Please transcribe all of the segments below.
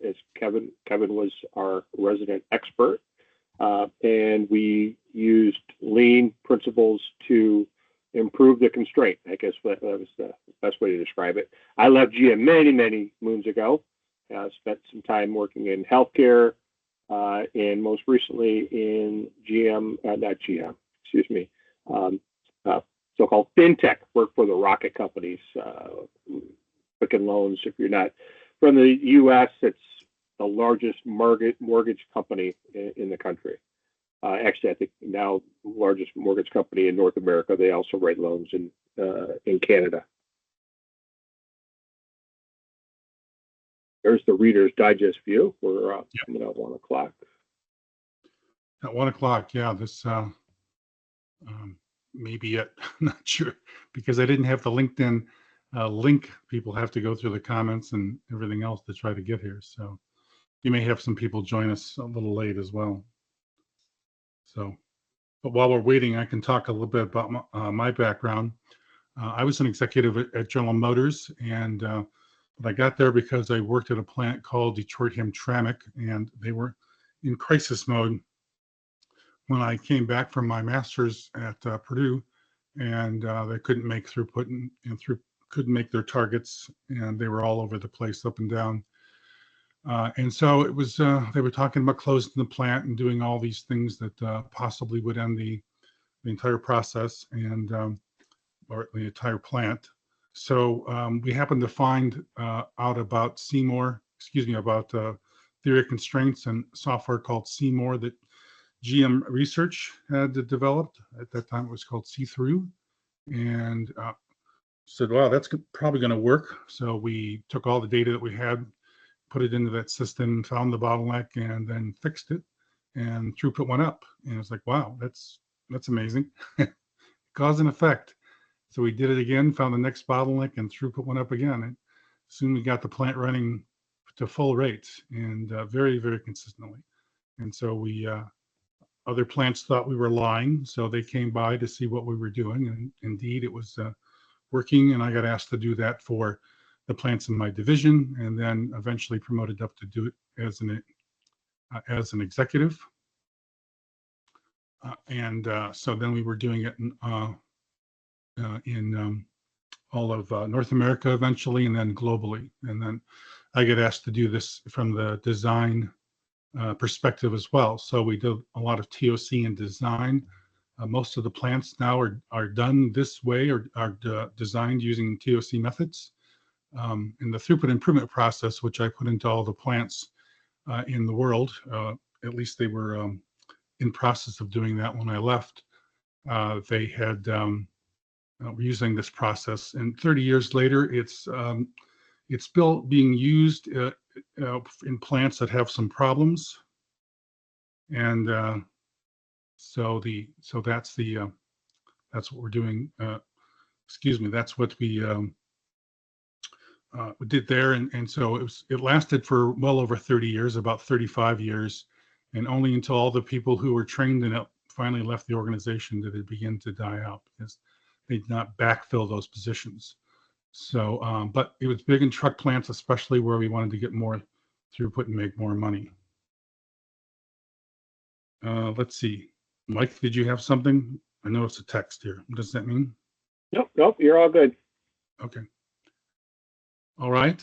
as Kevin was our resident expert, and we used lean principles to improve the constraint. I guess that was the best way to describe it. I left GM many moons ago. Spent some time working in healthcare, and most recently in so-called fintech. Work for the rocket companies, Quicken Loans. If you're not from the U.S., it's the largest mortgage company in the country. Actually, I think now largest mortgage company in North America. They also write loans in Canada. There's the Reader's Digest view. We're coming at 1 o'clock. At 1 o'clock, yeah. This maybe I'm not sure, because I didn't have the LinkedIn link. People have to go through the comments and everything else to try to get here. So you may have some people join us a little late as well. So, but while we're waiting, I can talk a little bit about my background. I was an executive at General Motors, and I got there because I worked at a plant called Detroit Hamtramck, and they were in crisis mode when I came back from my master's at Purdue, and they couldn't make throughput and couldn't make their targets, and they were all over the place, up and down. And so it was, they were talking about closing the plant and doing all these things that possibly would end the entire process and or the entire plant. So we happened to find out about about theory of constraints and software called Seymour that GM Research had developed. At that time, it was called See-Through, and said, "Wow, that's probably going to work." So we took all the data that we had, put it into that system, found the bottleneck, and then fixed it, and throughput went up. And it's like, wow, that's amazing. Cause and effect. So we did it again, found the next bottleneck, and throughput went up again. And soon we got the plant running to full rates, and very, very consistently. And so we, other plants thought we were lying, so they came by to see what we were doing, and indeed it was working. And I got asked to do that for the plants in my division, and then eventually promoted up to do it as an executive. So then we were doing it in all of North America eventually, and then globally. And then I get asked to do this from the design perspective as well. So we do a lot of TOC and design. Most of the plants now are done this way, or are designed using TOC methods. In the throughput improvement process, which I put into all the plants in the world, at least they were in process of doing that when I left. They had were using this process, and 30 years later, it's still being used in plants that have some problems, and so that's that's what we're doing. That's what we did there, and so it lasted for well over 30 years, about 35 years, and only until all the people who were trained in it finally left the organization did it begin to die out, because they did not backfill those positions. So, but it was big in truck plants, especially where we wanted to get more throughput and make more money. Let's see, Mike, did you have something? I know it's a text here. What does that mean? Nope, you're all good. Okay. All right.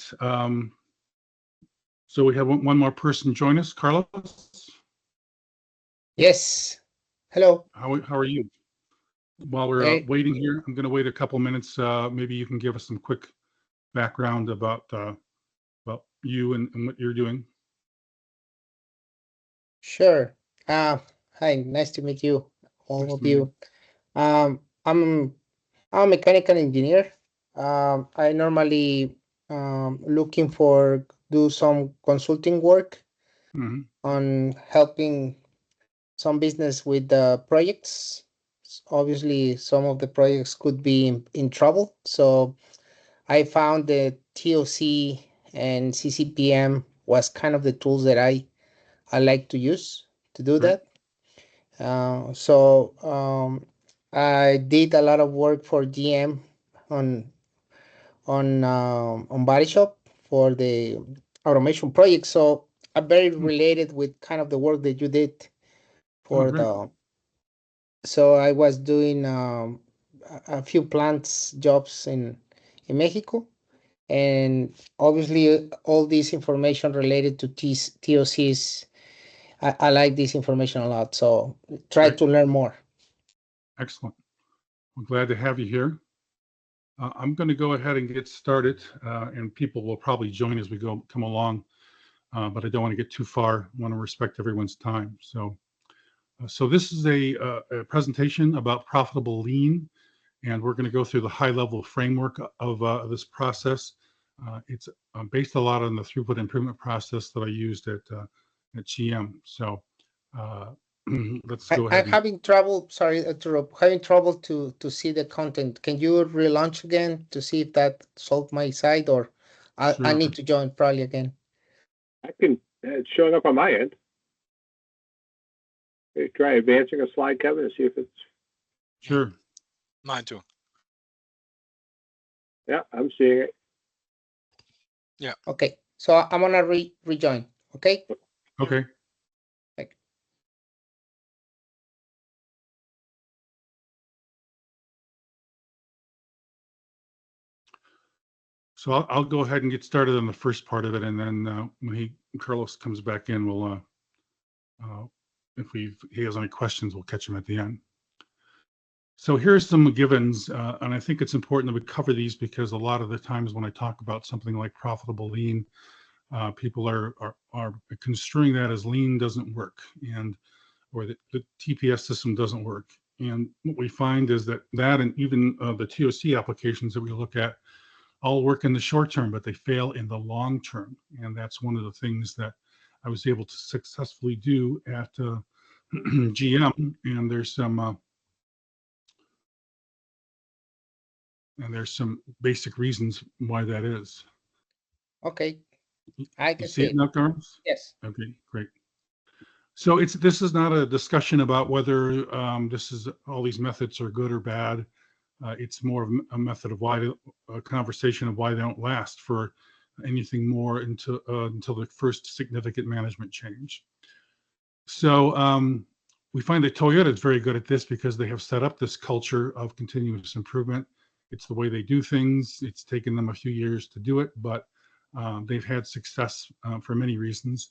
So we have one more person join us, Carlos. Yes. Hello. How are you? While we're waiting here, I'm going to wait a couple minutes. Maybe you can give us some quick background about you and what you're doing. Sure. Hi, nice to meet you, all of you. I'm a mechanical engineer. I normally looking for do some consulting work on helping some business with the projects. Obviously, some of the projects could be in trouble. So I found that TOC and CCPM was kind of the tools that I like to use to do that. I did a lot of work for GM on body shop for the automation projects. So I'm very related with kind of the work that you did Oh, for great. the. So I was doing a few plants jobs in Mexico, and obviously all this information related to TOCs. I like this information a lot, so try Great. to learn more. Excellent. I'm glad to have you here. I'm going to go ahead and get started, and people will probably join as we come along, but I don't want to get too far. I want to respect everyone's time. So this is a presentation about profitable lean, and we're going to go through the high-level framework of this process. It's based a lot on the throughput improvement process that I used at GM. So let's go ahead. I'm having trouble. Sorry, having trouble to see the content. Can you relaunch again to see if that solved my side, or I Sure. need to join probably again? I can. It's showing up on my end. Okay, try advancing a slide, Kevin, and see if it's. Sure. Mine too. Yeah, I'm seeing it. Yeah. Okay, so I'm gonna rejoin. Okay. Okay. So I'll go ahead and get started on the first part of it, and then when Carlos comes back in, we'll if he has any questions, we'll catch him at the end. So here's some givens, and I think it's important that we cover these because a lot of the times when I talk about something like profitable lean, people are construing that as lean doesn't work, or the TPS system doesn't work. And what we find is that and even the TOC applications that we look at all work in the short term, but they fail in the long term. And that's one of the things that I was able to successfully do at GM. And there's some basic reasons why that is. Okay, I can You see it now, Carlos? Yes. Okay, great. So this is not a discussion about whether all these methods are good or bad. It's more of a method of a conversation of why they don't last for anything more until the first significant management change. So we find that Toyota is very good at this because they have set up this culture of continuous improvement. It's the way they do things. It's taken them a few years to do it, but they've had success for many reasons.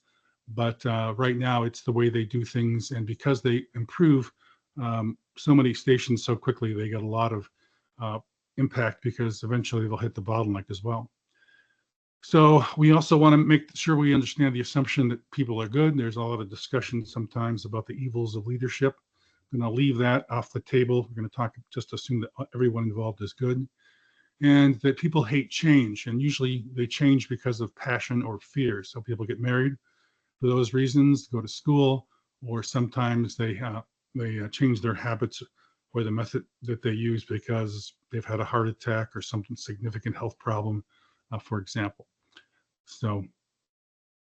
But right now, it's the way they do things, and because they improve so many stations so quickly, they get a lot of impact because eventually they'll hit the bottleneck as well. So we also want to make sure we understand the assumption that people are good. There's a lot of discussion sometimes about the evils of leadership. I'm going to leave that off the table. We're going to just assume that everyone involved is good, and that people hate change. And usually they change because of passion or fear. So people get married for those reasons, go to school, or sometimes they change their habits or the method that they use because they've had a heart attack or some significant health problem, for example. So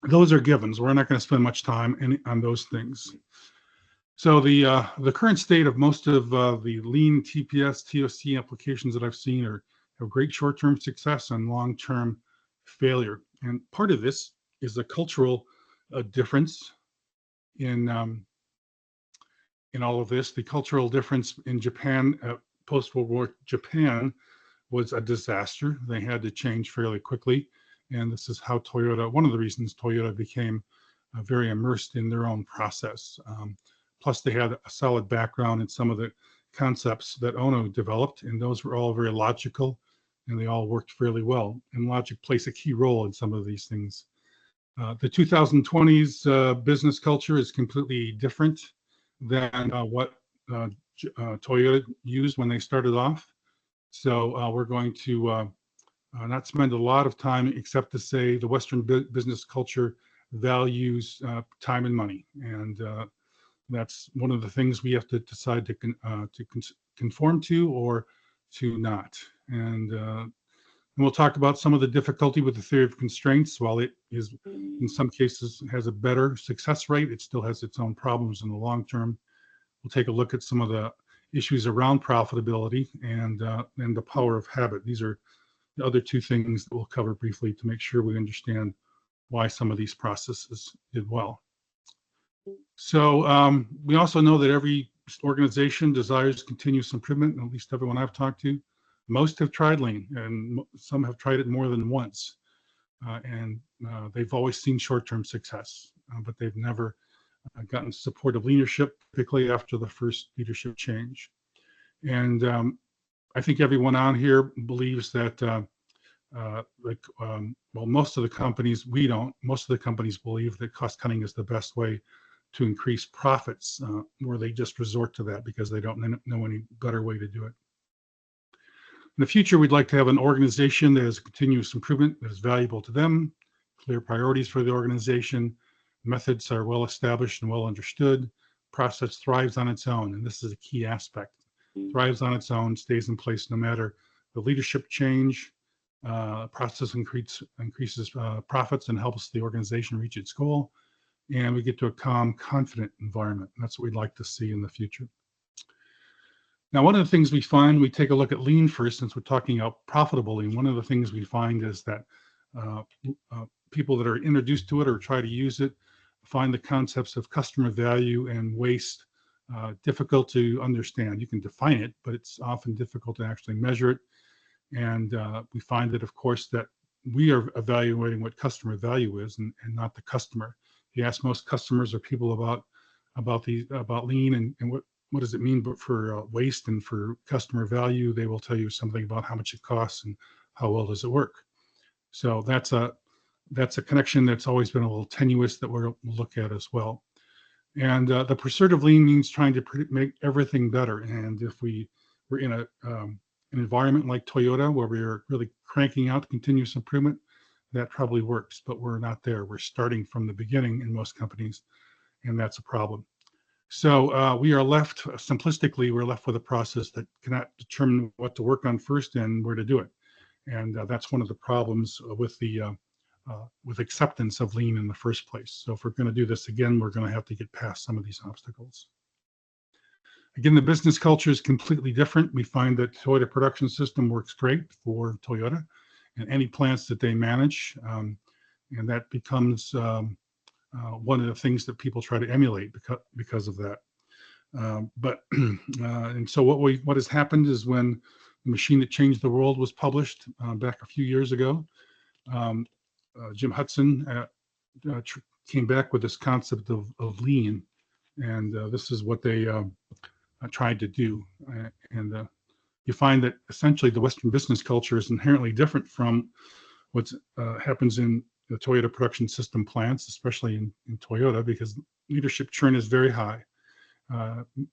those are givens. We're not going to spend much time on those things. So the current state of most of the lean TPS, TOC applications that I've seen have great short-term success and long-term failure. And part of this is the cultural difference in all of this. The cultural difference in Japan, post-World War Japan, was a disaster. They had to change fairly quickly. And this is how one of the reasons Toyota became very immersed in their own process. Plus, they had a solid background in some of the concepts that Ono developed, and those were all very logical, and they all worked fairly well. And logic plays a key role in some of these things. The 2020s business culture is completely different than what Toyota used when they started off. So we're going to not spend a lot of time except to say the Western business culture values time and money. And that's one of the things we have to decide to conform to or to not. And we'll talk about some of the difficulty with the theory of constraints. While it is, in some cases, has a better success rate, it still has its own problems in the long term. We'll take a look at some of the issues around profitability and the power of habit. These are the other two things that we'll cover briefly to make sure we understand why some of these processes did well. So we also know that every organization desires continuous improvement, at least everyone I've talked to. Most have tried Lean, and some have tried it more than once. And they've always seen short-term success, but they've never gotten supportive leadership, particularly after the first leadership change. And I think everyone on here believes that, well, most of the companies, most of the companies believe that cost cutting is the best way to increase profits, where they just resort to that because they don't know any better way to do it. In the future, we'd like to have an organization that has continuous improvement that is valuable to them, clear priorities for the organization, methods are well established and well understood, process thrives on its own, and this is a key aspect. Thrives on its own, stays in place no matter the leadership change, process increases profits and helps the organization reach its goal, and we get to a calm, confident environment. And that's what we'd like to see in the future. Now, one of the things we find, we take a look at Lean first, since we're talking about profitable Lean. One of the things we find is that people that are introduced to it or try to use it find the concepts of customer value and waste difficult to understand. You can define it, but it's often difficult to actually measure it. And we find that, of course, that we are evaluating what customer value is and not the customer. If you ask most customers or people about Lean and what does it mean for waste and for customer value, they will tell you something about how much it costs and how well does it work. So that's a connection that's always been a little tenuous that we'll look at as well. And the pursuit of Lean means trying to make everything better. And if we're in an environment like Toyota, where we're really cranking out continuous improvement, that probably works, but we're not there. We're starting from the beginning in most companies, and that's a problem. So we are left, simplistically, we're left with a process that cannot determine what to work on first and where to do it. And that's one of the problems with acceptance of Lean in the first place. So if we're going to do this again, we're going to have to get past some of these obstacles. Again, the business culture is completely different. We find that Toyota Production System works great for Toyota and any plants that they manage. And that becomes one of the things that people try to emulate because of that. And so what has happened is when The Machine That Changed the World was published back a few years ago, Jim Hudson came back with this concept of Lean, and this is what they tried to do. And you find that essentially the Western business culture is inherently different from what happens in the Toyota Production System plants, especially in Toyota, because leadership churn is very high.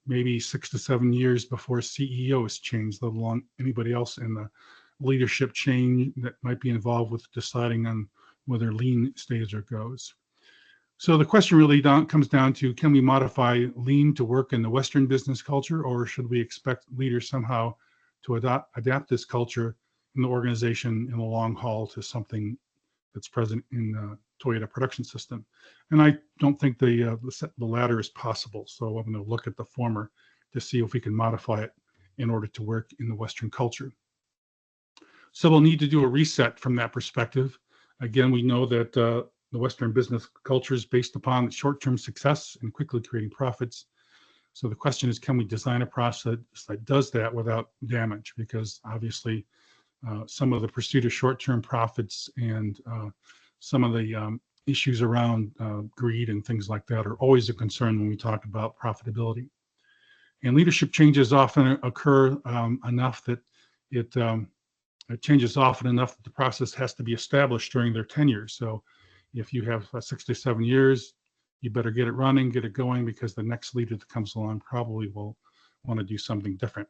Maybe 6 to 7 years before CEO is changed, let alone anybody else in the leadership chain that might be involved with deciding on whether Lean stays or goes. So the question really comes down to, can we modify Lean to work in the Western business culture, or should we expect leaders somehow to adapt this culture in the organization in the long haul to something that's present in the Toyota Production System? And I don't think the latter is possible. So I'm going to look at the former to see if we can modify it in order to work in the Western culture. So we'll need to do a reset from that perspective. Again, we know that the Western business culture is based upon short-term success and quickly creating profits. So the question is, can we design a process that does that without damage? Because obviously some of the pursuit of short-term profits and some of the issues around greed and things like that are always a concern when we talk about profitability. And leadership changes often occur enough that it changes often enough that the process has to be established during their tenure. So if you have 6 to 7 years, you better get it running, get it going, because the next leader that comes along probably will want to do something different.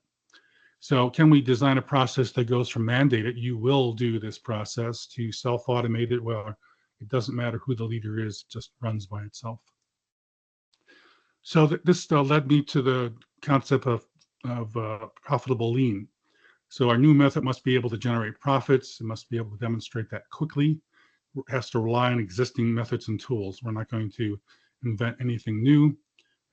So can we design a process that goes from mandated, you will do this process, to self-automated, well, it doesn't matter who the leader is, it just runs by itself. So this led me to the concept of profitable Lean. So our new method must be able to generate profits. It must be able to demonstrate that quickly. It has to rely on existing methods and tools. We're not going to invent anything new,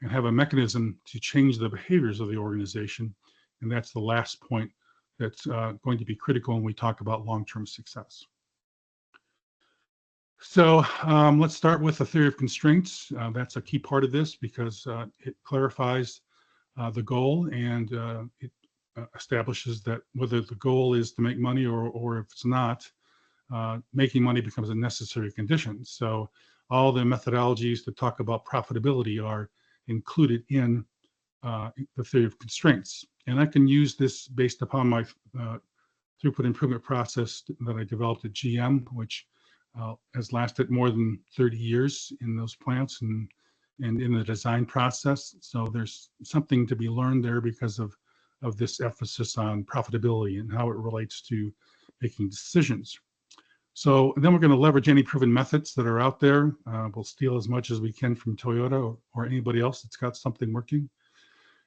and have a mechanism to change the behaviors of the organization. And that's the last point that's going to be critical when we talk about long-term success. So let's start with the theory of constraints. That's a key part of this because it clarifies the goal, and it establishes that whether the goal is to make money or if it's not, making money becomes a necessary condition. So all the methodologies that talk about profitability are included in the theory of constraints. And I can use this based upon my throughput improvement process that I developed at GM, which has lasted more than 30 years in those plants and in the design process. So there's something to be learned there because of this emphasis on profitability and how it relates to making decisions. So then we're going to leverage any proven methods that are out there. We'll steal as much as we can from Toyota or anybody else that's got something working.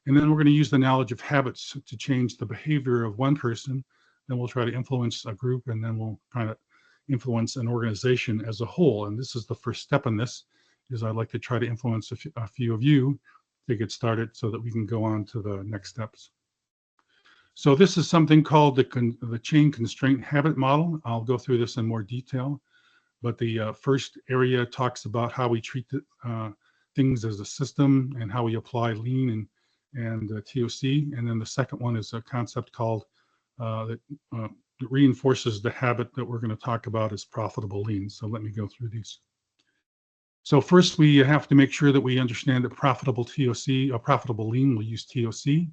And then we're going to use the knowledge of habits to change the behavior of one person. Then we'll try to influence a group, and then we'll try to influence an organization as a whole. And this is the first step in this, is I'd like to try to influence a few of you to get started so that we can go on to the next steps. So this is something called the chain constraint habit model. I'll go through this in more detail, but the first area talks about how we treat things as a system and how we apply lean and TOC. And then the second one is a concept called that reinforces the habit that we're going to talk about as profitable lean. So let me go through these. So first, we have to make sure that we understand that profitable TOC, or profitable lean, will use TOC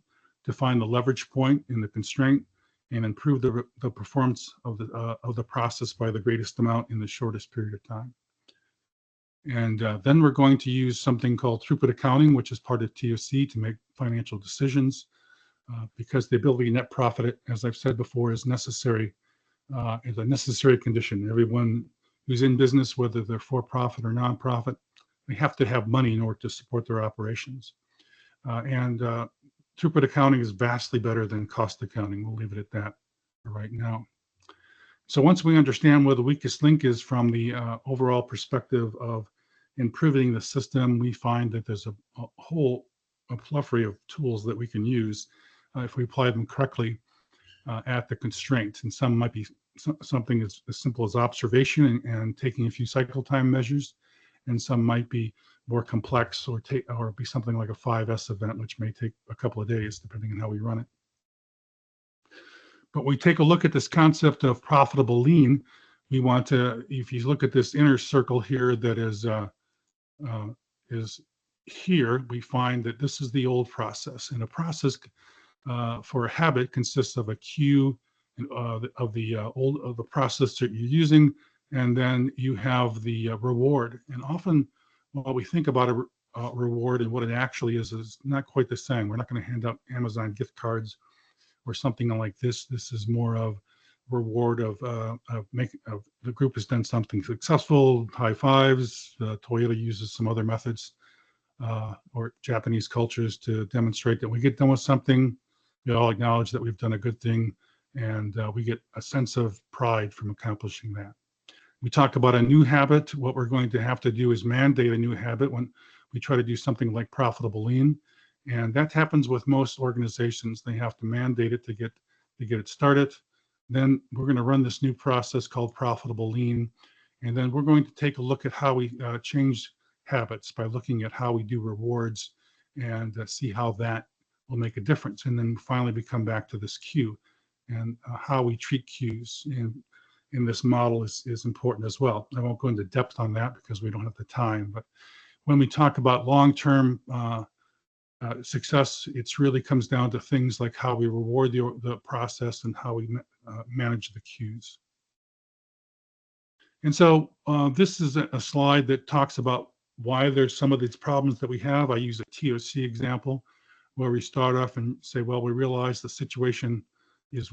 to find the leverage point in the constraint and improve the performance of the process by the greatest amount in the shortest period of time. And then we're going to use something called throughput accounting, which is part of TOC, to make financial decisions, because the ability to net profit, as I've said before, is necessary, is a necessary condition. Everyone who's in business, whether they're for-profit or non-profit, they have to have money in order to support their operations. And throughput accounting is vastly better than cost accounting. We'll leave it at that for right now. So once we understand where the weakest link is from the overall perspective of improving the system, we find that there's a whole plethora of tools that we can use if we apply them correctly at the constraint. And some might be something as simple as observation and taking a few cycle time measures, and some might be more complex or be something like a 5S event, which may take a couple of days depending on how we run it. But we take a look at this concept of profitable lean. We want to, if you look at this inner circle here that is here, we find that this is the old process. And a process for a habit consists of a queue of the process that you're using, and then you have the reward. And often, while we think about a reward and what it actually is not quite the same. We're not going to hand out Amazon gift cards or something like this. This is more of reward of the group has done something successful, high fives. Toyota uses some other methods or Japanese cultures to demonstrate that we get done with something, we all acknowledge that we've done a good thing, and we get a sense of pride from accomplishing that. We talk about a new habit. What we're going to have to do is mandate a new habit when we try to do something like profitable lean. And that happens with most organizations. They have to mandate it to get it started. Then we're going to run this new process called profitable lean. And then we're going to take a look at how we change habits by looking at how we do rewards and see how that will make a difference. And then finally we come back to this queue and how we treat queues in this model is important as well. I won't go into depth on that because we don't have the time. But when we talk about long-term success, it really comes down to things like how we reward the process and how we manage the queues. And so this is a slide that talks about why there's some of these problems that we have. I use a TOC example where we start off and say, well, we realize the situation is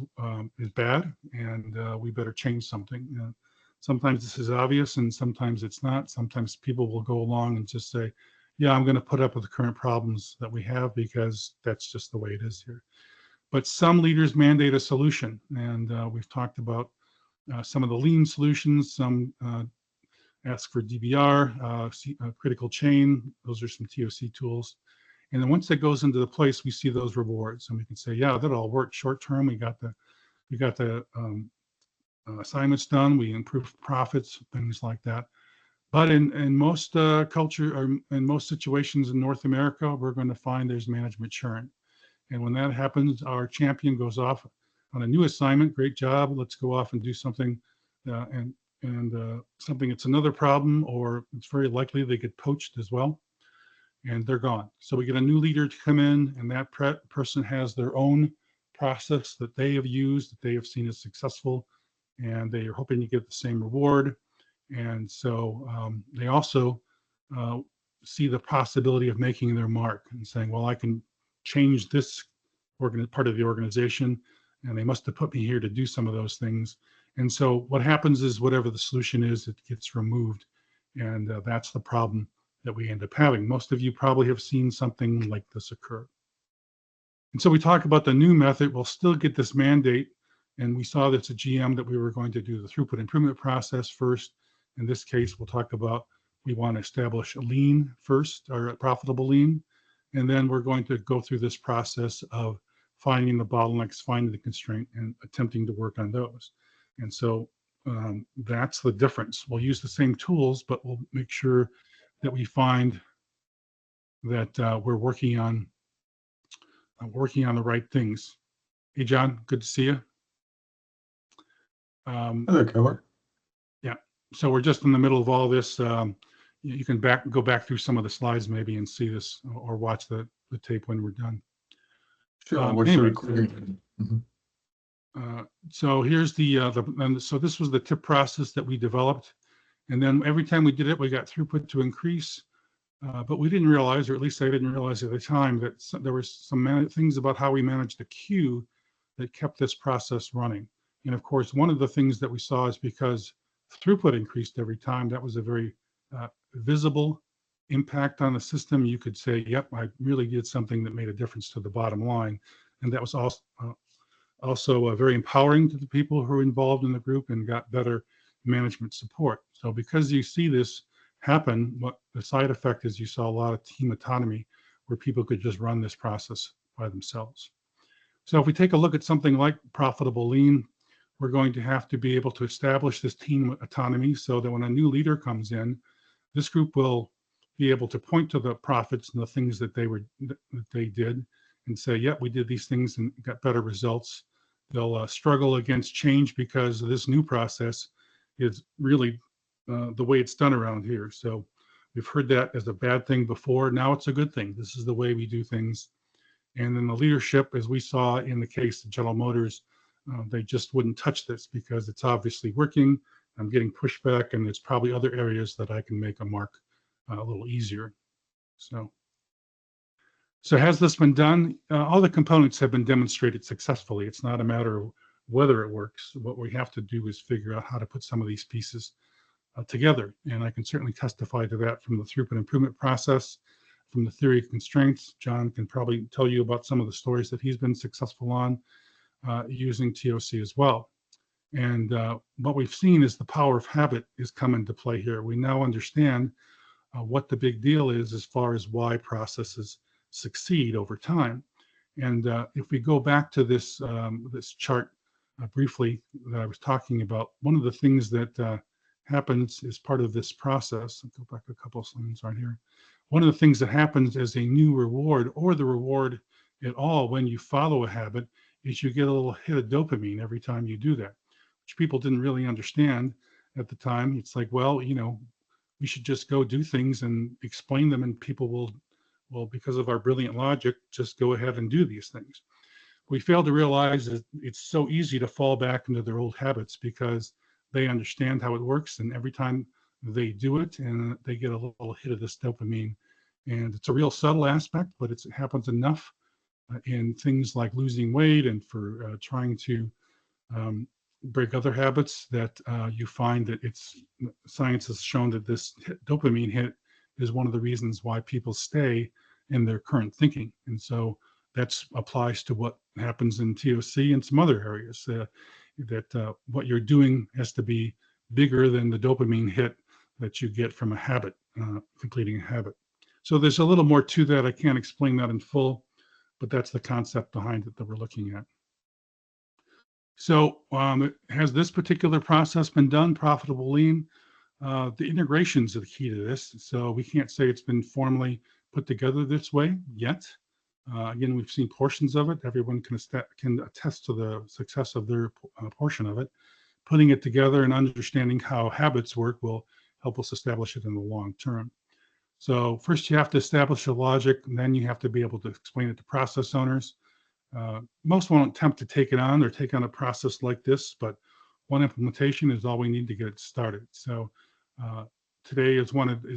bad and we better change something. Sometimes this is obvious and sometimes it's not. Sometimes people will go along and just say, yeah, I'm going to put up with the current problems that we have because that's just the way it is here. But some leaders mandate a solution, and we've talked about some of the lean solutions. Some ask for DBR, critical chain. Those are some TOC tools. And then once that goes into the place, we see those rewards, and we can say, yeah, that all worked short term. We got the assignments done. We improve profits, things like that. But in most culture or in most situations in North America, we're going to find there's management churn. And when that happens, our champion goes off on a new assignment. Great job. Let's go off and do something and something that's another problem, or it's very likely they get poached as well, and they're gone. So we get a new leader to come in, and that person has their own process that they have used, that they have seen as successful, and they are hoping to get the same reward. And so they also see the possibility of making their mark and saying, well, I can change this part of the organization, and they must have put me here to do some of those things. And so what happens is whatever the solution is, it gets removed. And that's the problem that we end up having. Most of you probably have seen something like this occur. And so we talk about the new method. We'll still get this mandate. And we saw that's a GM that we were going to do the throughput improvement process first. In this case, we'll talk about we want to establish a lean first, or a profitable lean. And then we're going to go through this process of finding the bottlenecks, finding the constraint, and attempting to work on those. And so that's the difference. We'll use the same tools, but we'll make sure that we find that we're working on the right things. Hey, John, good to see you. Hello, Keller. Yeah, so we're just in the middle of all this. You can go back through some of the slides maybe and see this, or watch the tape when we're done. Sure. What's Anyway, the recording? so here's so this was the tip process that we developed. And then every time we did it, we got throughput to increase. But we didn't realize, or at least I didn't realize at the time, that there was some things about how we managed the queue that kept this process running. And of course, one of the things that we saw is because throughput increased every time, that was a very visible impact on the system. You could say, yep, I really did something that made a difference to the bottom line. And that was also very empowering to the people who were involved in the group and got better management support. So because you see this happen, what the side effect is, you saw a lot of team autonomy where people could just run this process by themselves. So if we take a look at something like profitable lean, we're going to have to be able to establish this team autonomy so that when a new leader comes in, this group will be able to point to the profits and the things that they did and say, yep, we did these things and got better results. They'll struggle against change because this new process is really the way it's done around here. So we've heard that as a bad thing before. Now it's a good thing. This is the way we do things. And then the leadership, as we saw in the case of General Motors, they just wouldn't touch this because it's obviously working. I'm getting pushback, and there's probably other areas that I can make a mark a little easier. So has this been done? All the components have been demonstrated successfully. It's not a matter of whether it works. What we have to do is figure out how to put some of these pieces together. And I can certainly testify to that from the throughput improvement process, from the theory of constraints. John can probably tell you about some of the stories that he's been successful on using TOC as well. And what we've seen is the power of habit is come into play here. We now understand what the big deal is as far as why processes succeed over time. And if we go back to this this chart briefly that I was talking about, one of the things that happens as part of this process, I'll go back a couple of slides right here. One of the things that happens as a new reward, or the reward at all when you follow a habit, is you get a little hit of dopamine every time you do that, which people didn't really understand at the time. It's like, well, you know, we should just go do things and explain them, and people will, because of our brilliant logic, just go ahead and do these things. We fail to realize that it's so easy to fall back into their old habits because they understand how it works, and every time they do it, and they get a little hit of this dopamine. And it's a real subtle aspect, but it happens enough in things like losing weight and for trying to break other habits that you find that science has shown that this dopamine hit is one of the reasons why people stay in their current thinking. And so that applies to what happens in TOC and some other areas, that what you're doing has to be bigger than the dopamine hit that you get from a habit, completing a habit. So there's a little more to that. I can't explain that in full, but that's the concept behind it that we're looking at. So has this particular process been done, Profitable Lean? The integrations are the key to this. So we can't say it's been formally put together this way yet. Again, we've seen portions of it. Everyone can attest to the success of their portion of it. Putting it together and understanding how habits work will help us establish it in the long term. So first you have to establish the logic, and then you have to be able to explain it to process owners. Most won't attempt to take it on or take on a process like this, but one implementation is all we need to get it started. So today is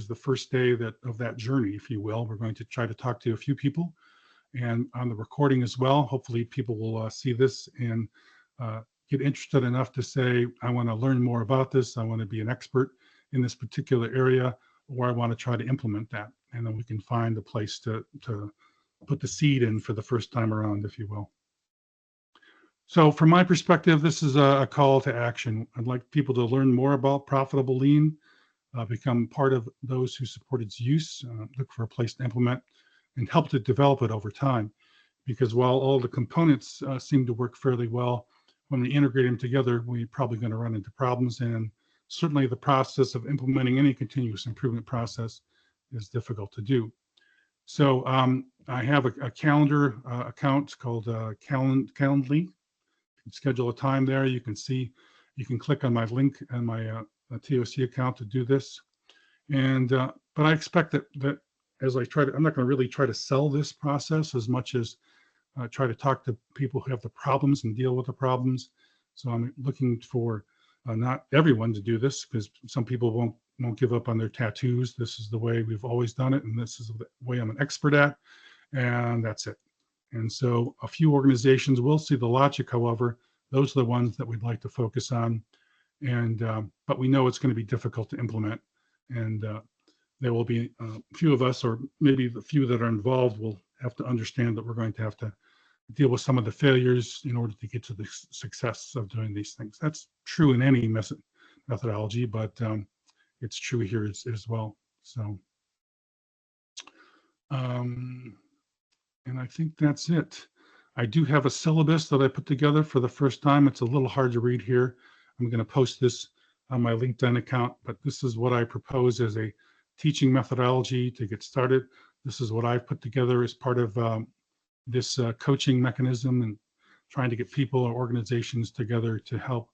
the first day of that journey, if you will. We're going to try to talk to a few people, and on the recording as well. Hopefully people will see this and get interested enough to say, I want to learn more about this. I want to be an expert in this particular area, or I want to try to implement that. And then we can find a place to put the seed in for the first time around, if you will. So from my perspective, this is a call to action. I'd like people to learn more about Profitable Lean, become part of those who support its use, look for a place to implement, and help to develop it over time. Because while all the components seem to work fairly well, when we integrate them together, we're probably going to run into problems. And certainly the process of implementing any continuous improvement process is difficult to do. So I have a calendar account called Calendly. You can schedule a time there. You can see, you can click on my link and my TOC account to do this. And but I expect that as I try to, I'm not going to really try to sell this process as much as try to talk to people who have the problems and deal with the problems. So I'm looking for not everyone to do this, because some people won't give up on their tattoos. This is the way we've always done it, and this is the way I'm an expert at, and that's it. And so a few organizations will see the logic. However, those are the ones that we'd like to focus on. And but we know it's going to be difficult to implement, and there will be a few of us, or maybe the few that are involved, will have to understand that we're going to have to deal with some of the failures in order to get to the success of doing these things. That's true in any methodology, but it's true here as well. So, and I think that's it. I do have a syllabus that I put together for the first time. It's a little hard to read here. I'm going to post this on my LinkedIn account, but this is what I propose as a teaching methodology to get started. This is what I've put together as part of this coaching mechanism, and trying to get people or organizations together to help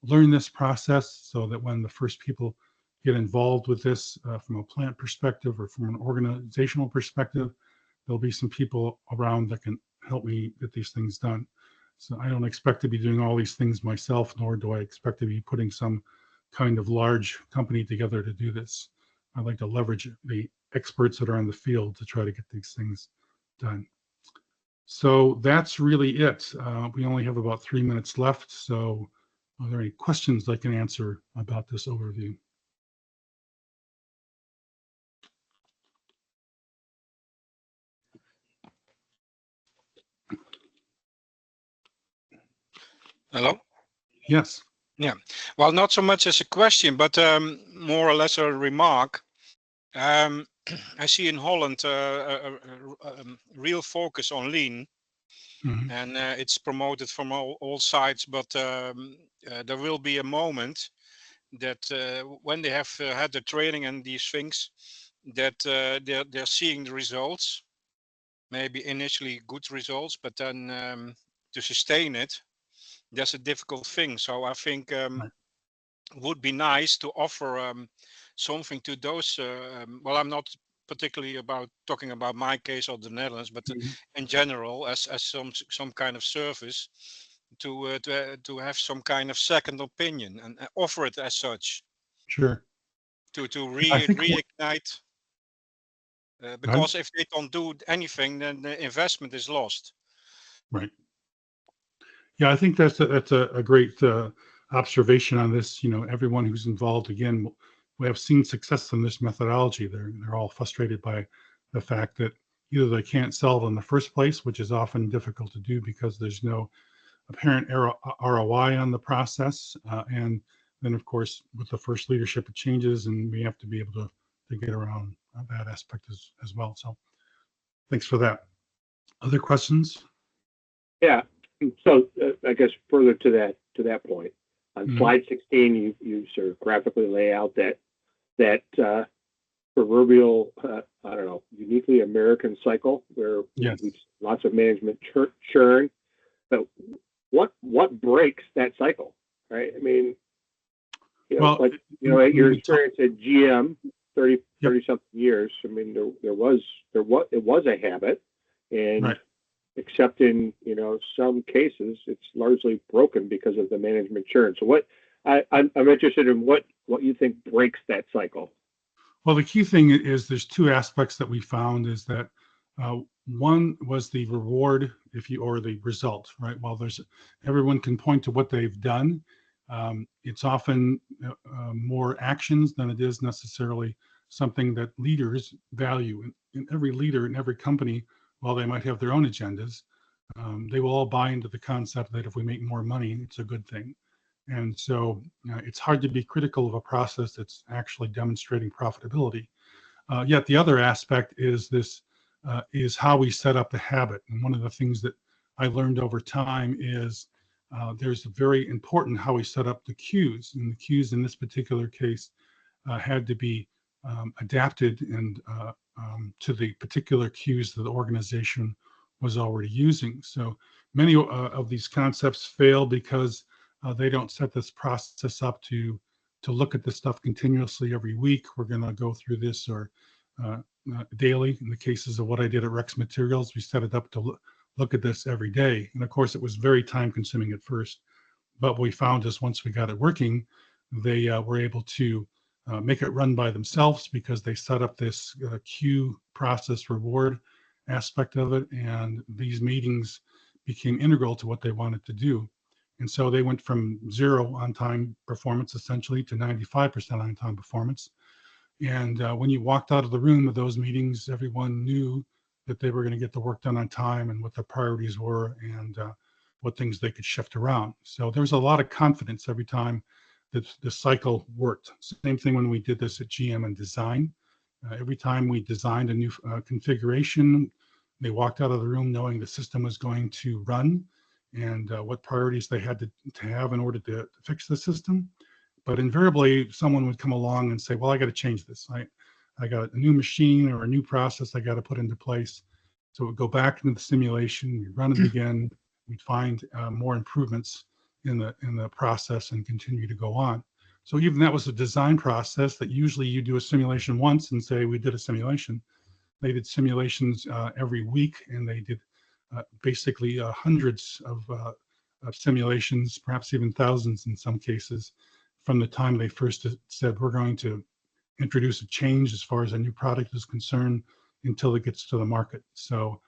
learn this process, so that when the first people get involved with this from a plant perspective or from an organizational perspective, there'll be some people around that can help me get these things done. So I don't expect to be doing all these things myself, nor do I expect to be putting some kind of large company together to do this. I'd like to leverage the experts that are in the field to try to get these things done. So that's really it. We only have about 3 minutes left. So are there any questions I can answer about this overview? Hello? Yes. Yeah. Well, not so much as a question, but more or less a remark. I see in Holland a real focus on lean, and it's promoted from all sides, but there will be a moment that when they have had the training and these things, that they're seeing the results, maybe initially good results, but then to sustain it, that's a difficult thing. So I think would be nice to offer something to those. Well, I'm not particularly talking about my case or the Netherlands, but in general, as some kind of service to have some kind of second opinion and offer it as such. Sure. To reignite. Because if they don't do anything, then the investment is lost. Right. Yeah, I think that's a great observation on this. You know, everyone who's involved, again, we have seen success in this methodology. They're all frustrated by the fact that either they can't sell it in the first place, which is often difficult to do because there's no apparent ROI on the process, and then of course with the first leadership it changes, and we have to be able to get around that aspect as well. So thanks for that. Other questions? Yeah, So I guess further to that point, on Mhm. slide 16, you sort of graphically lay out that proverbial, I don't know, uniquely American cycle where Yes. we lots of management churn. But what breaks that cycle, right? I mean, Well, like at your when we talk- experience at GM, 30 Yep. something years. I mean, it was a habit, and Right. except in some cases, it's largely broken because of the management churn. So I'm interested in what you think breaks that cycle. Well, the key thing is there's two aspects that we found is that one was the reward or the result, right? While everyone can point to what they've done, it's often more actions than it is necessarily something that leaders value. And every leader in every company, while they might have their own agendas, they will all buy into the concept that if we make more money, it's a good thing. And so it's hard to be critical of a process that's actually demonstrating profitability. Yet the other aspect is is how we set up the habit. And one of the things that I learned over time is there's very important how we set up the cues. And the cues in this particular case had to be adapted and to the particular cues that the organization was already using. So many of these concepts fail because they don't set this process up to look at this stuff continuously every week. We're going to go through this or daily. In the cases of what I did at Rex Materials, we set it up to look at this every day. And of course, it was very time consuming at first. But what we found is once we got it working, they were able to make it run by themselves because they set up this queue process reward aspect of it. And these meetings became integral to what they wanted to do. And so they went from 0 on-time performance essentially to 95% on-time performance. And when you walked out of the room of those meetings, everyone knew that they were going to get the work done on time and what their priorities were and what things they could shift around. So there was a lot of confidence every time that the cycle worked. Same thing when we did this at GM and design. Every time we designed a new configuration, they walked out of the room knowing the system was going to run and what priorities they had to have in order to fix the system. But invariably, someone would come along and say, well, I got to change this. I got a new machine or a new process I got to put into place. So we'd go back into the simulation, we'd run it again, we'd find more improvements in the process and continue to go on. So even that was a design process that usually you do a simulation once and say, we did a simulation. They did simulations every week, and they did basically hundreds of simulations, perhaps even thousands in some cases, from the time they first said, we're going to introduce a change as far as a new product is concerned until it gets to the market. So,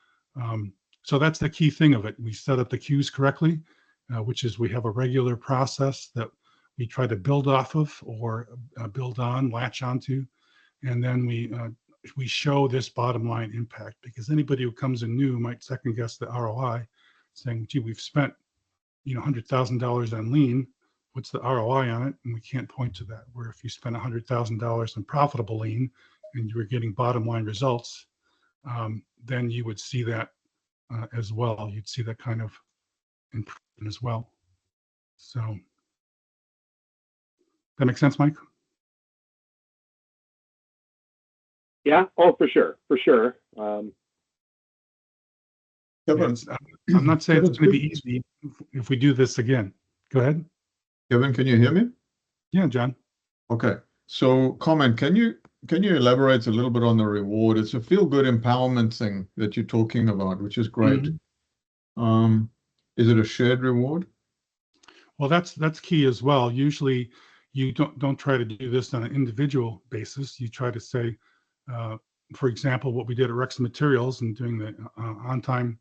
so that's the key thing of it. We set up the cues correctly, which is we have a regular process that we try to build off of or build on, latch onto, and then we show this bottom line impact, because anybody who comes in new might second guess the ROI, saying, gee, we've spent $100,000 on lean. What's the ROI on it? And we can't point to that. Where if you spend $100,000 in profitable lean and you were getting bottom line results, then you would see that as well. You'd see that kind of improvement as well. So that makes sense, Mike? Yeah. Oh, for sure. Kevin, I'm not saying it's Kevin's going to be good. easy if we do this again. Go ahead. Kevin, can you hear me? Yeah, John. Okay. So comment, can you elaborate a little bit on the reward? It's a feel-good empowerment thing that you're talking about, which is great. Is it a shared reward? Well, that's key as well. Usually you don't try to do this on an individual basis. You try to say, for example, what we did at Rex Materials and doing the on-time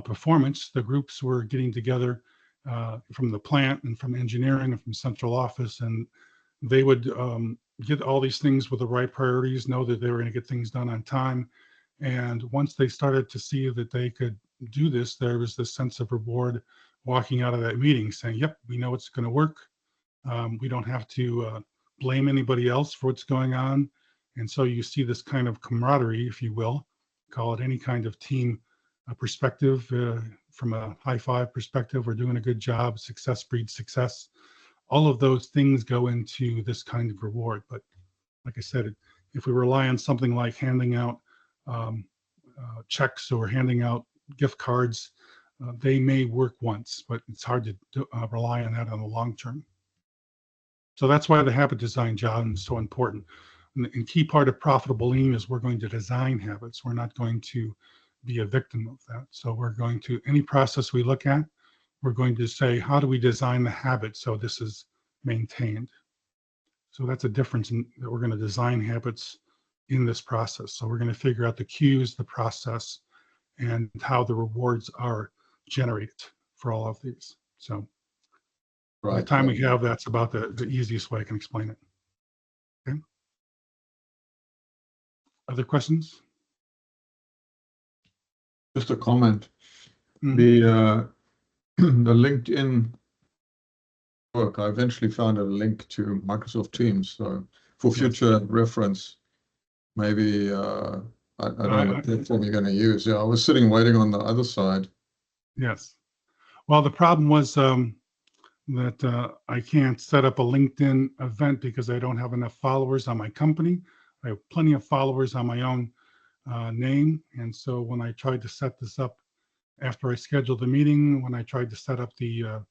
performance, the groups were getting together from the plant and from engineering and from central office, and they would get all these things with the right priorities, know that they were going to get things done on time. And once they started to see that they could do this, there was this sense of reward walking out of that meeting saying, yep, we know it's going to work. We don't have to blame anybody else for what's going on. And so you see this kind of camaraderie, if you will, call it any kind of team perspective from a high five perspective, we're doing a good job, success breeds success. All of those things go into this kind of reward. But like I said, if we rely on something like handing out checks or handing out gift cards, they may work once, but it's hard to rely on that on the long term. So that's why the habit design, John, is so important. And key part of profitable lean is we're going to design habits. We're not going to be a victim of that. So we're going to, any process we look at, we're going to say, how do we design the habit so this is maintained? So that's a difference in that we're going to design habits in this process. So we're going to figure out the cues, the process, and how the rewards are generated for all of these. So by the time we have, that's about the easiest way I can explain it. Okay. Other questions? Just a comment. Mhm. The LinkedIn work, I eventually found a link to Microsoft Teams. So for Yes. future reference, maybe I don't know what platform you're going to use. Yeah, I was sitting waiting on the other side. Yes. Well, the problem was that I can't set up a LinkedIn event because I don't have enough followers on my company. I have plenty of followers on my own name. And so when I tried to set this up after I scheduled the meeting, when I tried to set up the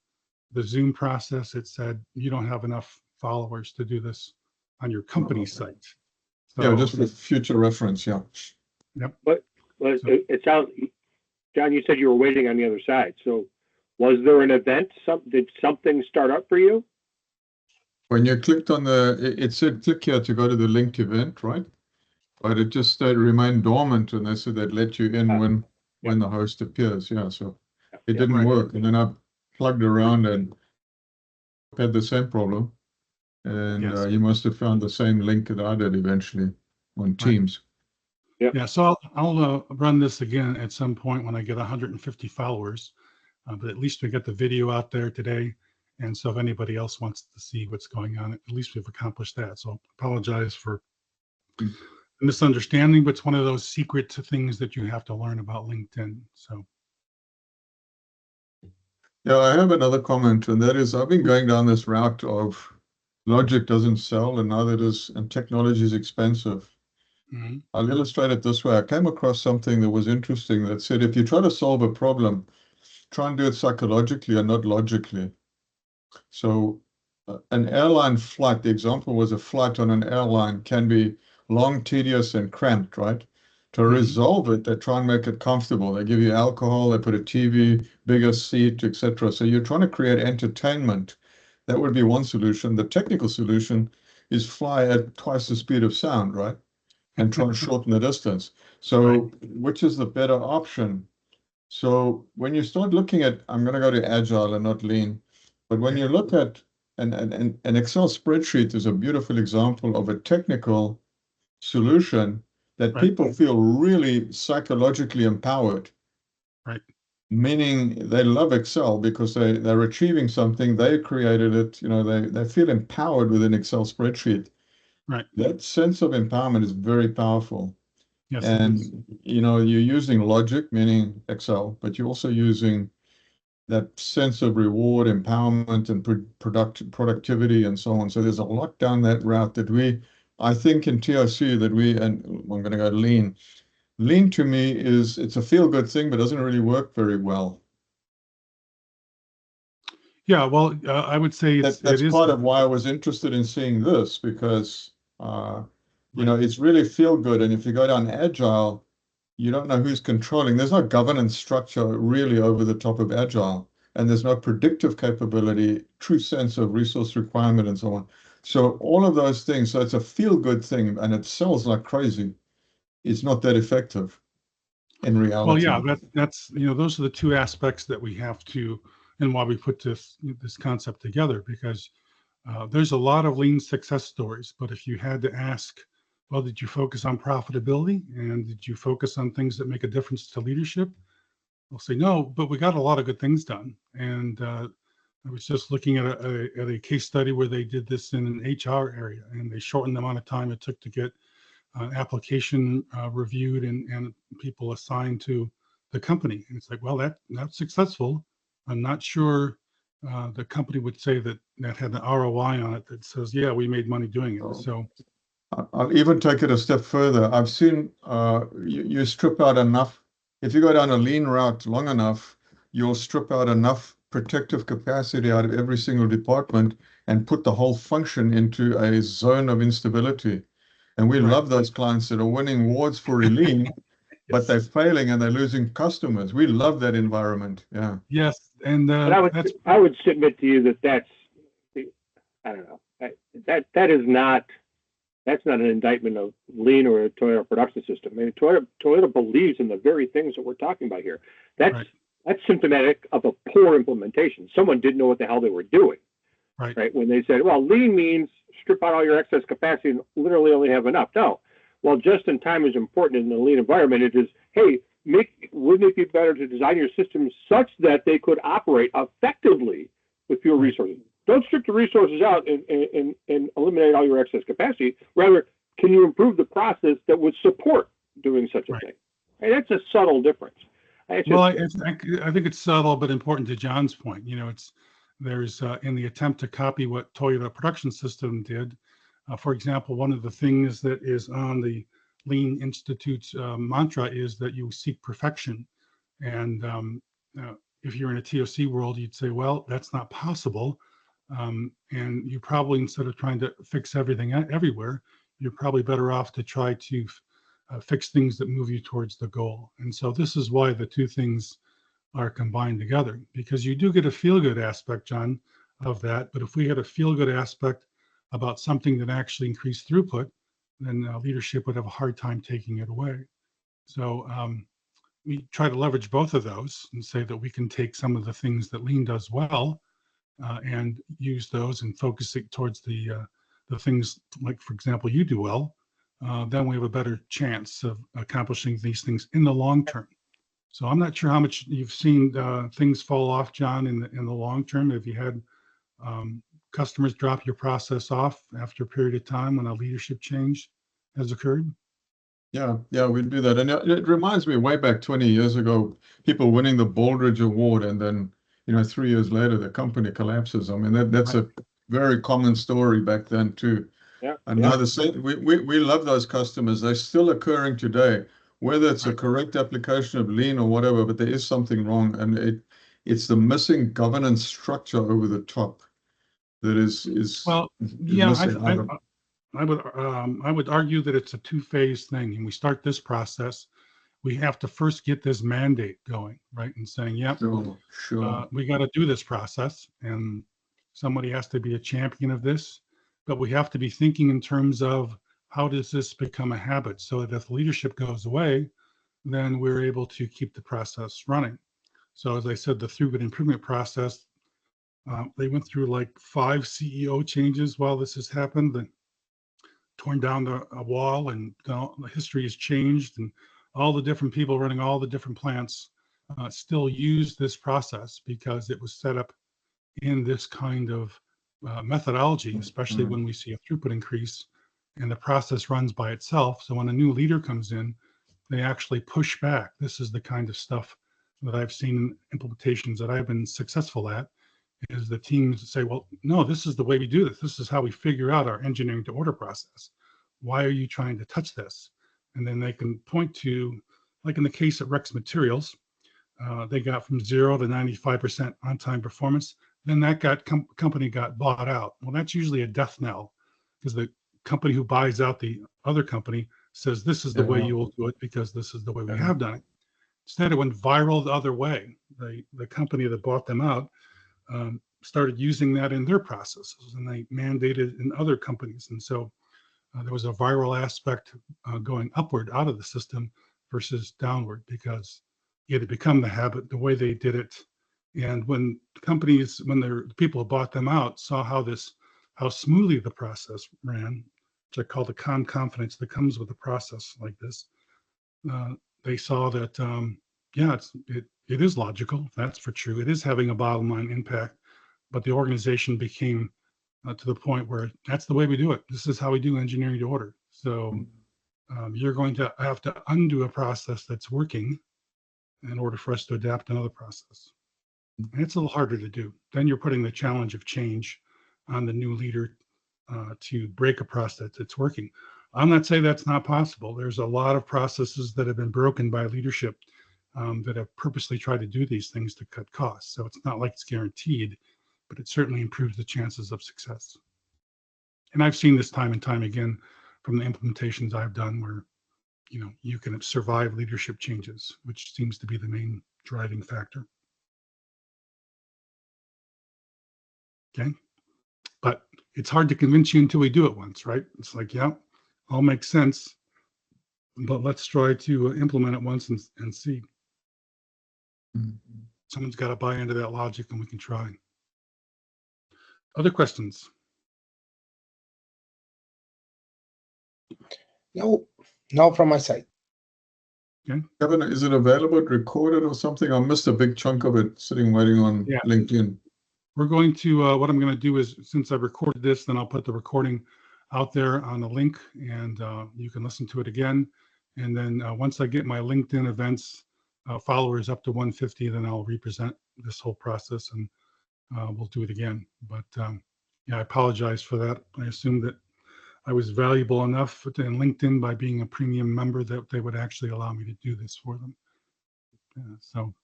Zoom process, it said, you don't have enough followers to do this on your company site. So, Yeah, just for future reference. Yeah. Yep. But it sounds, John, you said you were waiting on the other side. So was there an event? Did something start up for you? When you clicked on it said click here to go to the linked event, right? But it just remained dormant, and they said they'd let you in when the host appears. Yeah, so it didn't right. work. And then I plugged around and had the same problem. And Yes. you must have found the same link that I did eventually on Teams. Yeah, so I'll run this again at some point when I get 150 followers, but at least we got the video out there today. And so if anybody else wants to see what's going on, at least we've accomplished that. So I apologize for the misunderstanding, but it's one of those secret things that you have to learn about LinkedIn. So. Yeah, I have another comment, and that is I've been going down this route of logic doesn't sell, and neither does, and technology is expensive. Mm-hmm. I'll illustrate it this way. I came across something that was interesting that said if you try to solve a problem, try and do it psychologically and not logically. So an airline flight, the example was a flight on an airline can be long, tedious, and cramped, right? To resolve it, they try and make it comfortable. They give you alcohol, they put a TV, bigger seat, etc. So you're trying to create entertainment. That would be one solution. The technical solution is fly at twice the speed of sound, right? And try and shorten the distance. So which is the better option? So when you start looking at, I'm going to go to Agile and not Lean, but when you look at an Excel spreadsheet is a beautiful example of a technical solution that people feel really psychologically empowered. Right. Meaning they love Excel because they're achieving something, they created it, they feel empowered with an Excel spreadsheet. Right. That sense of empowerment is very powerful. Yes, And you're using logic, meaning Excel, but you're also using that sense of reward, empowerment, and productivity, and so on. So there's a lot down that route that I think in TRC that and I'm going to go Lean. Lean to me it's a feel-good thing, but doesn't really work very well. Yeah, well, I would say that's it is part of why I was interested in seeing this because it's really feel good. And if you go down Agile, you don't know who's controlling. There's no governance structure really over the top of Agile, and there's no predictive capability, true sense of resource requirement, and so on. So all of those things, so it's a feel-good thing, and it sells like crazy. It's not that effective in reality. Well, yeah, that's those are the two aspects that we have to, and why we put this concept together, because there's a lot of lean success stories. But if you had to ask, well, did you focus on profitability and did you focus on things that make a difference to leadership? I'll say no, but we got a lot of good things done. And I was just looking at a case study where they did this in an HR area, and they shortened the amount of time it took to get application reviewed and people assigned to the company. And it's like, well, that's successful. I'm not sure the company would say that had an ROI on it that says, yeah, we made money doing it. Oh. So I'll even take it a step further. I've seen you strip out enough. If you go down a lean route long enough, you'll strip out enough protective capacity out of every single department and put the whole function into a zone of instability. And we Right. love those clients that are winning awards for lean, but they're failing and they're losing customers. We love that environment. Yeah. yes, and But that's I would submit to you that that's, I don't know, that's not an indictment of lean or a Toyota production system. I mean, Toyota believes in the very things that we're talking about here. That's symptomatic of a poor implementation. Someone didn't know what the hell they were doing. Right. When they said, well, lean means strip out all your excess capacity and literally only have enough. No. Well, just in time is important in the lean environment. It is, hey, wouldn't it be better to design your system such that they could operate effectively with fewer resources? Don't strip the resources out and eliminate all your excess capacity. Rather, can you improve the process that would support doing such a thing? And that's a subtle difference. I think it's subtle but important to John's point. You know, there's in the attempt to copy what Toyota Production System did. For example, one of the things that is on the Lean Institute's mantra is that you seek perfection. And if you're in a TOC world, you'd say, well, that's not possible. And you probably, instead of trying to fix everything everywhere, you're probably better off to try to fix things that move you towards the goal. And so this is why the two things are combined together, because you do get a feel-good aspect, John, of that. But if we had a feel-good aspect about something that actually increased throughput, then leadership would have a hard time taking it away. So we try to leverage both of those and say that we can take some of the things that Lean does well and use those and focus it towards the things like, for example, you do well. Then we have a better chance of accomplishing these things in the long term. So I'm not sure how much you've seen things fall off, John, in the long term. Have you had customers drop your process off after a period of time when a leadership change has occurred? Yeah, we do that. And it reminds me way back 20 years ago, people winning the Baldrige Award, and then 3 years later, the company collapses. I mean, that's a very common story back then too. Yeah. And now the same, we love those customers. They're still occurring today, whether it's a correct application of lean or whatever, but there is something wrong. And it's the missing governance structure over the top that is missing. I would argue that it's a two-phase thing. And we start this process, we have to first get this mandate going, right? And saying, yep, sure. We got to do this process, and somebody has to be a champion of this. But we have to be thinking in terms of how does this become a habit, so that if leadership goes away, then we're able to keep the process running. So as I said, the throughput improvement process, they went through like 5 CEO changes while this has happened, and torn down a wall, and the history has changed, and all the different people running all the different plants still use this process because it was set up in this kind of methodology, especially when we see a throughput increase and the process runs by itself. So when a new leader comes in, they actually push back. This is the kind of stuff that I've seen in implementations that I've been successful at, is the teams say, well, no, this is the way we do this. This is how we figure out our engineering to order process. Why are you trying to touch this? And then they can point to, like in the case of Rex Materials, they got from 0 to 95% on-time performance. Then that company got bought out. Well, that's usually a death knell, because the company who buys out the other company says, this is the way you will do it because this is the way we have done it. Instead, it went viral the other way. The company that bought them out started using that in their processes, and they mandated in other companies. And so there was a viral aspect going upward out of the system versus downward, because it had become the habit, the way they did it. And when companies, when the people who bought them out saw how smoothly the process ran, which I call the calm confidence that comes with a process like this, they saw that, it is logical, that's for true. It is having a bottom line impact, but the organization became to the point where that's the way we do it. This is how we do engineering to order. So you're going to have to undo a process that's working in order for us to adapt another process. And it's a little harder to do. Then you're putting the challenge of change on the new leader to break a process that's working. I'm not saying that's not possible. There's a lot of processes that have been broken by leadership that have purposely tried to do these things to cut costs. So it's not like it's guaranteed, but it certainly improves the chances of success. And I've seen this time and time again from the implementations I've done where, you know, you can survive leadership changes, which seems to be the main driving factor. Okay. But it's hard to convince you until we do it once, right? It's like, yeah, all makes sense, but let's try to implement it once and see. Someone's got to buy into that logic and we can try. Other questions? No from my side. Kevin, is it available recorded or something? I missed a big chunk of it sitting waiting on LinkedIn. We're going to, what I'm going to do is, since I've recorded this, then I'll put the recording out there on a link and you can listen to it again. And then once I get my LinkedIn events followers up to 150, then I'll represent this whole process and we'll do it again. But yeah, I apologize for that. I assumed that I was valuable enough in LinkedIn by being a premium member that they would actually allow me to do this for them. So,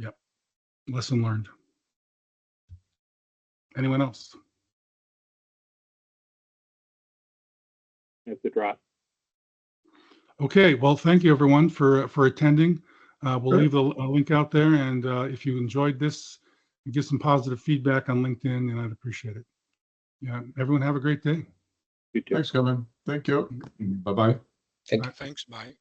yeah, lesson learned. Anyone else? That's the drop. Okay, well, thank you everyone for attending. We'll leave a link out there, and if you enjoyed this, give some positive feedback on LinkedIn, and I'd appreciate it. Yeah, everyone have a great day. You too. Thanks, Kevin. Thank you. Bye-bye. Thank you. Thanks. Bye.